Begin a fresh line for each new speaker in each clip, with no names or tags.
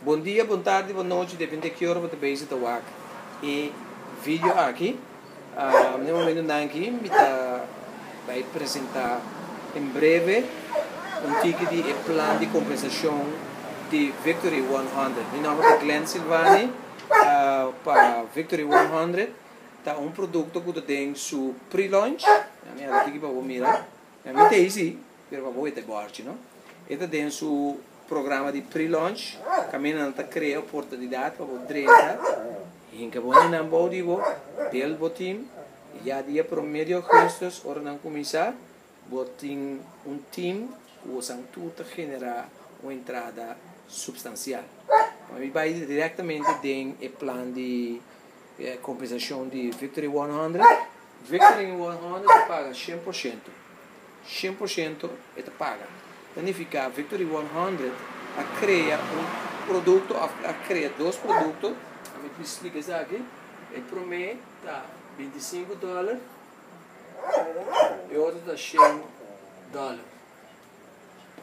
Bom dia, boa tarde, boa noite, depende de que hora você beijo da WAC. E vídeo aqui, no momento aqui, me vai apresentar em breve ticket de plano de compensação de Victory 100. Meu nome é Glenn Silvani, para Victory 100, tá produto que tem su pre-launch, a minha aqui para mirar, a minha tem esse, para você ter guarde, não? Este tem su programa de pre-launch, caminhando para criar oportunidade para você treinar, e que você não pode ter o time, já dia promedio custos, hora não começar, você tem time que você tudo generar uma entrada substancial. Mas vai diretamente dentro do plano de compensação de Victory 100. Victory 100 paga 100%. 100% é paga. Significa Victory 100 a criar produto, a criar dois produtos. A me explica isso aqui. O primeiro está $25 e o outro está $100.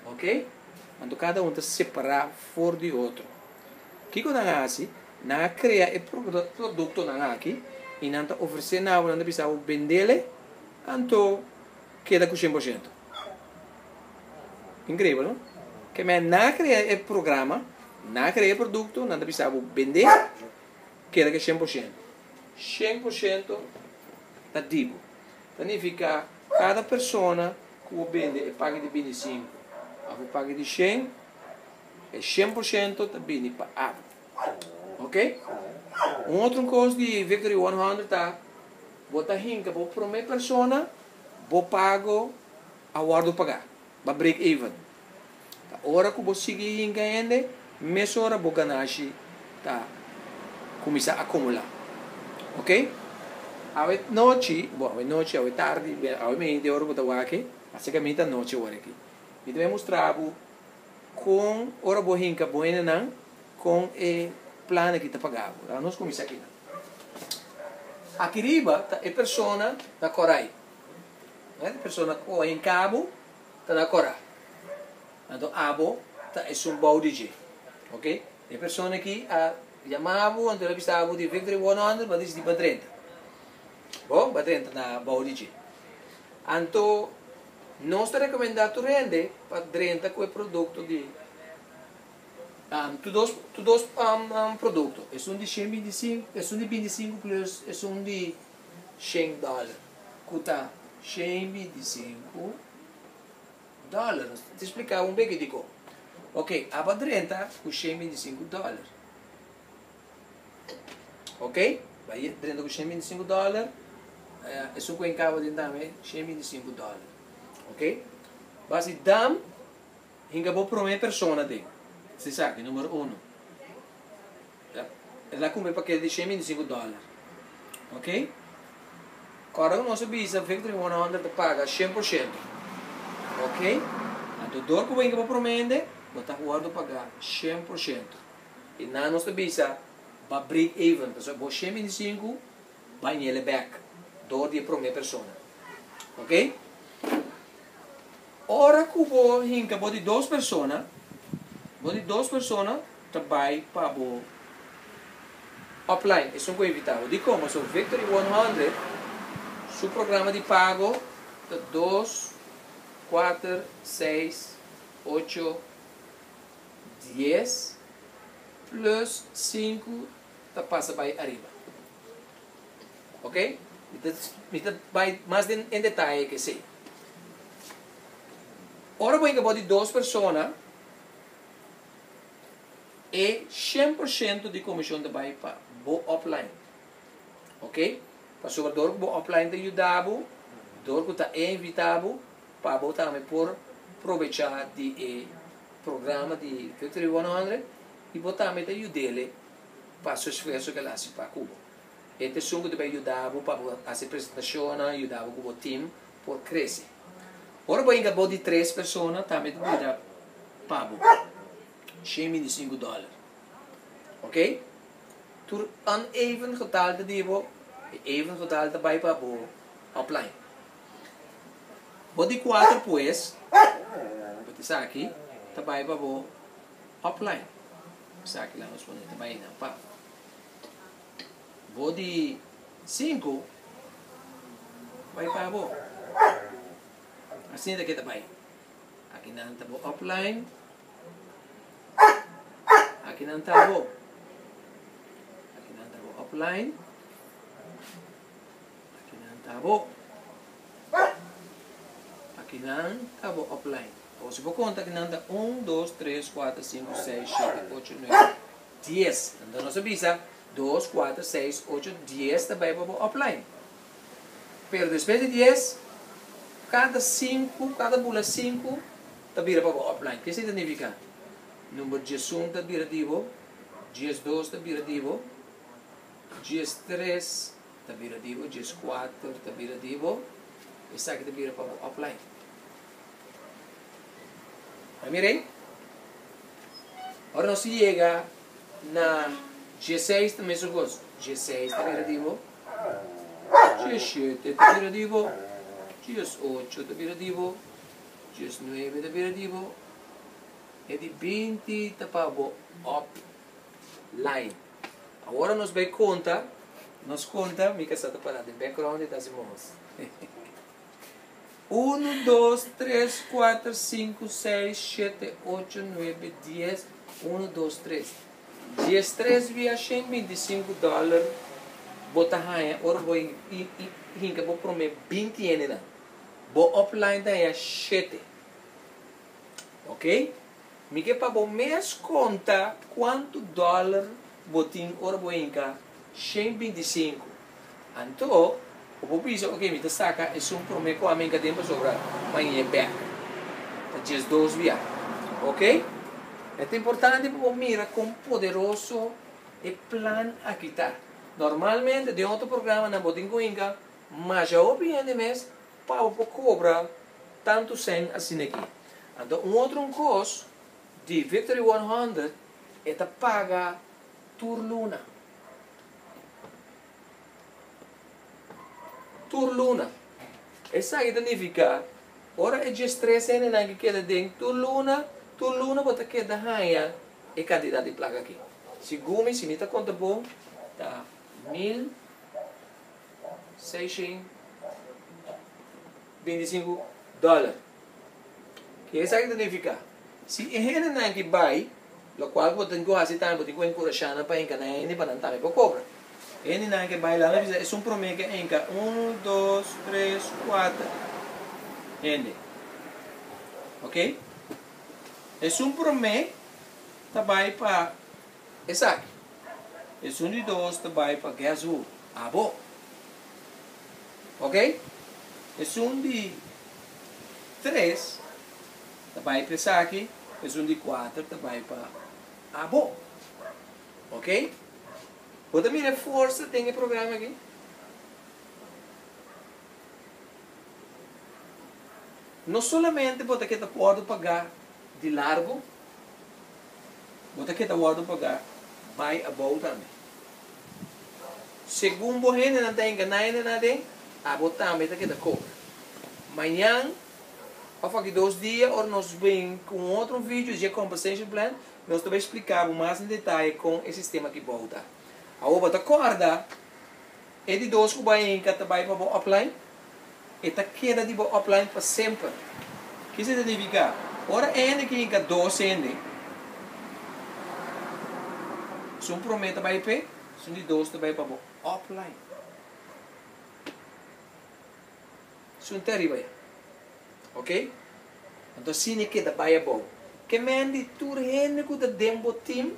Ok? Então cada um está separado fora do outro. O que nós fazemos? Nós criamos o produto aqui e nós oferecemos a nós precisamos vender, então queda com 100%. Incrível, não? Que nós criamos o programa, nós criamos o produto, nós precisamos vender, queda com 100%. 100% está tipo. Significa cada pessoa que vende paga de 25, a paga de 100, é 100% também para a. Ok? Outro coisa de Victory 100 está, bota rinca para a primeira pessoa, vou pago a hora de pagar, para break even. A hora que você seguir rinca ainda, mês hora vou ganhar, tá? Começar a acumular. Ok? A noite, a tarde, a meia hora vou aqui, basicamente a noite hora aqui. E devemos mostrar com hora boa rinca boa não com o plano que está pagado. Nós começamos aqui. Aqui riba é a pessoa da Coreia. A pessoa que em cabo está na Coreia. Então abo é um bom DJ. Ok? A pessoa que chamava, então ela precisava de Victory 100, mas disse de 30. Bom, 30 na bom DJ. Então nós recomendamos rende para 30 com o produto de todos produtos. É um de 125, é um de 25 plus, é um de $100. Custa $125. Te explicar um pouco digo. Ok, a 30 custa $125. Ok? Vai 30 custa $125. É um que encava de também $125. Ok? Basi dam hingga po prome persona din. Si sa akin, numero 1. Ela come paquete de $125. Ok? Agora o nosso bisa Victory 100 paga 100%. Ok? Então, dor que hingga po promende, bota guardo pagar 100%. E na nossa bisa, va break even. Então, bo 125, vai nele back. Dor de prome persona. Ok? Ora que vou hinca de duas pessoas trabalham para o offline. Isso é evitável. De como? So, Victory 100, seu programa de pago de 2, 4, 6, 8, 10, plus 5, passa para arriba. Ok? Então, vai mais em detalhe que sei. Ora vou encabar de duas pessoas e 100% de comissão de vai para o offline. Ok? Para o dor que o offline te ajudava, dor que está invitado para botar por aproveitar de programa de Victory 100 e botar te ajudar para o esforço que ele faz para Cuba. Este som que te ajudava para fazer apresentação, ajudava com o time por crescer. Ora vou engabar de 3 pessoas, também vou dar pago $125. Ok? Tur een even getal te divo, even getal te bij para o offline. Body 4 pues, vou te aqui, te bij para o offline. Saque lá nos ponemos também na pá. Vou de 5 vai para bo. Assim daqui também. Aqui não tá bo offline. Aqui não tá bo. Aqui não tá bo offline. Aqui não tá bo. Aqui não tá bo offline. Ou se vou contar que não dá 1, 2, 3, 4, 5, 6, 7, 8, 9, 10. Então nós avisa 2, 4, 6, 8, 10 também para o offline. Pero depois de 10, cada 5, cada bula 5, está vira para o offline. O que significa? Número 11 está vira divo, 12 está vira divo, 13 está vira divo, 14 está vira divo, e isso aqui está vira para o offline. Mirem? Agora nós chega na 16 também sou gosto. 16 está virativo. 17 está virativo. 18 está virativo. 19 está virativo. E de 20 está para o offline. Agora nós vamos contar. Nós conta, mica está parado em background e das irmãos. 1, 2, 3, 4, 5, 6, 7, 8, 9, 10. 1, 2, 3. 10, 3 via $125. Bota raia, ora vou hinca, vou prometer 20 yen. Vou offline daí a 7. Ok? Me que para o mês conta quanto dólar botin ora vou hinca 125. Então, o popisa, ok, me saca, é um promete com a minha tempo sobre mas é back. Diz 2 via. Ok? É importante para mirar com poderoso e plan aqui tá. Normalmente, de outro programa, na botin com inca, mas já o de mês, para o cobra tanto sem assim aqui. Então, outro custo de Victory 100 é paga turluna. Turluna. Essa significa, ora é de estresse na que queda dentro turluna bota queda raia e quantidade de placa aqui. Se gumi, se nita conta bom, tá $1,625. Que essa significa, se é na que vai, lo qual bota em coisa tá, bota em encorajando para encanar e para não estar para cobra. Ini na que baila na visa é um promete que enca 1, 2, 3, 4 N. Ok? É um promete também para essa aqui. É um de 2 também para gasolina. Abo. Ok? É um de 3 também para essa aqui. É um de 4 também para abo. Ok? Bota mira força tem o programa aqui. Não somente bota que pode pagar de largo, bota que pode pagar by about também. Segundo o gente não tem ganho nada, a botar também que cobra. Amanhã, ou 2 dias, ou nós vem com outro vídeo de compensation plan, nós vamos explicar mais em detalhe com esse sistema que volta. A outra corda é de 2 que vai para o offline e está queda de offline para sempre. O que significa? Ora é que fica 2 ende. Se promete para IP, se de 2 vai para o offline. Isso é terrível. Ok? Então assim queda para bom. Que mende tudo rende que o dembo team,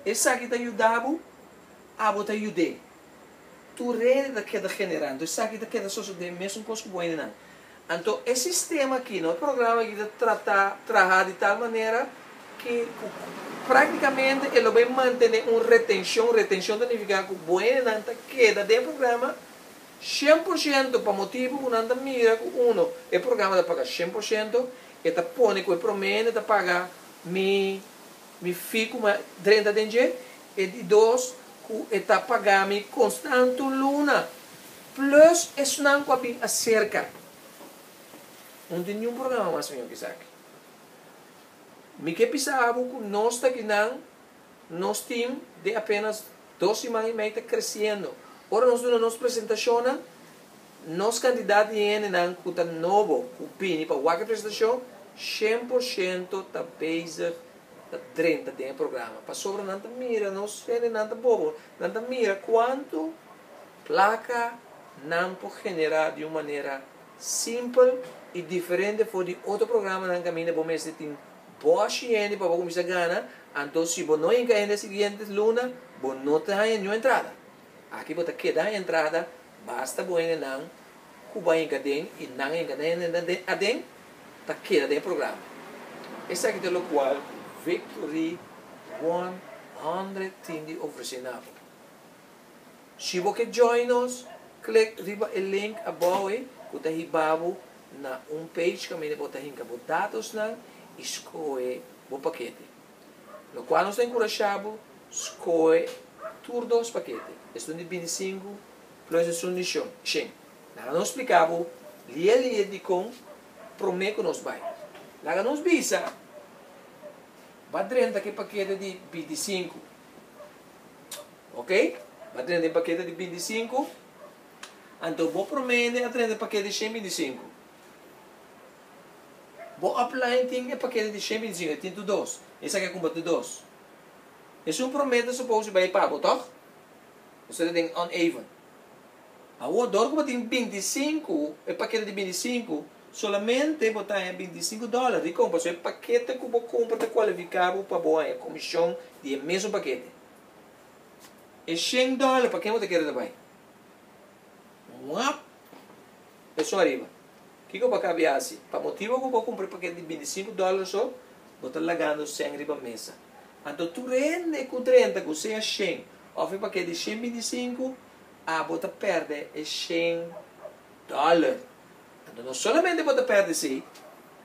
essa que está ajudando a botar ajude. Tu rede da queda generando, isso aqui da queda só de mesmo coisa que boa não. Então, esse sistema aqui, no programa que tratar de tal maneira que praticamente ele vai manter uma retenção significa que boa não queda do programa 100% para motivo que não mira que o programa da paga 100% e tá põe que o promete da paga me fico 30 de e de 2 está pagando constante luna plus isso não cobre a cerca não tem nenhum programa mais senhor que sabe me que pensava que nós aqui não nos team de apenas 2 semanas e meia está crescendo. Ora, nós temos nossa apresentação, nos candidatos em cuta novo, o PIN para a apresentação, 100% está base da 30 de programa. Para sobre não mira, nós não bobo, não mira quanto placa não pode generar de uma maneira simples e diferente de outro programa na caminho bom mês tem boa higiene para começar a ganhar. Então se você não entra na seguinte luna, você não tem nenhuma entrada. Aqui você queda a entrada, basta você não cuba entra dentro e não entra dentro, está queda dentro do programa. Esse aqui é o qual Victory 100 tem oferecido. Se você join us, clique riba o link abaixo, você ribabo na page que você tem dados na escolhe o paquete. No qual nós encorajamos escolhe todos os paquetes. Este é de 25 plus este de 100. Nós explicamos lia de com prometo que nós vai. Lá nós visa vai dentro que paquete de 25. Ok? Vai dentro paquete de 25. Então vou prometer a dentro paquete de 125. Vou apply tem o paquete de 125, tem 2. Esse aqui é com 2. Esse é um prometo supposto vai para botar. Você tem uneven. A outra que tem 25, o paquete de 25, solamente botar $25. E compra, o paquete que você compra está qualificado para a comissão do mesmo paquete. E $100, para quem você quer também? Isso arriba. O que você vai assim? Para motivo que você compra paquete de $25 só, você está lagando 100 arriba a mesa. Então, tu rende com 30, que você é 100, ou o paquete de 125, você perde $100. Então, não solamente você perde assim,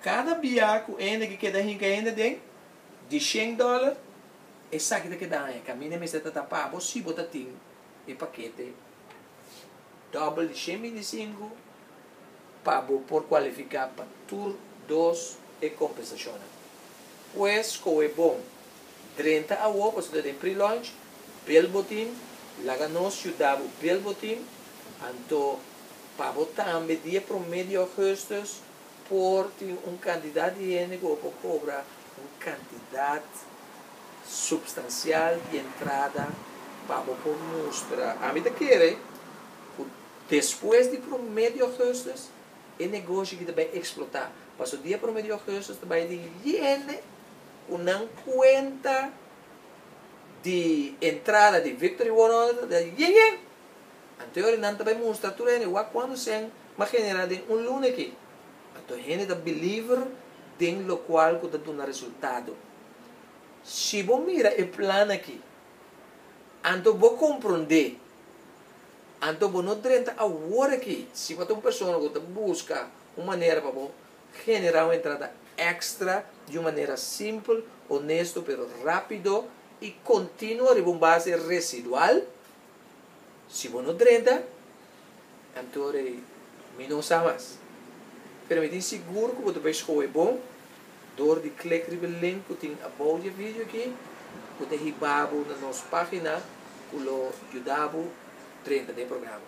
cada biaco que queda ainda de $100, essa aqui que dá, a minha mesa está tapada, se você tem o paquete double de 125, para por qualificar para tur 2 e compensação. Pues, como é bom, 30 a o você tem pre-launch, bel botim, lá nós ajudamos bel botim, então, para botar media promedio ajustes por candidato de que cobra candidato substancial de entrada para por mostrar. A mim quer depois de promedio ajustes, o negócio que vai explotar. Mas o dia promedio ajustes vai de uma conta de entrada de Victory 100 de yen. Então, não vai mostrar tudo quando se vai generar lunes aqui. Então, a gente believer em lo qual que dá um resultado. Se você mira o plano aqui, então você compreender, então você não trata agora aqui, se você é uma pessoa que busca uma maneira para generar uma entrada extra de uma maneira simples, honesta, pero rápido e contínua de uma base residual, se você não trata, então não sabe mais. Pero me tenho seguro que você vai escolher bom, door de clicar no link que tem abaixo do vídeo aqui, você ribabo na nossa página, que lo ajudamos 30 de programa.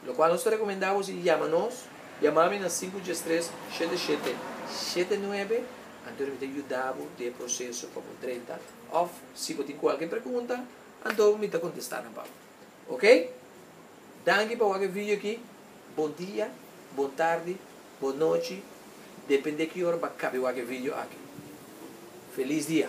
Lo qual nós recomendamos e chama-nos, chamame na 513-7779, então me ajudamos de processo para 30. Ou, se você tem qualquer pergunta, então me está contestando. Ok? Danke para o vídeo aqui. Bom dia, boa tarde, boa noite. Depende de que hora vai acabar o vídeo aqui. Feliz dia!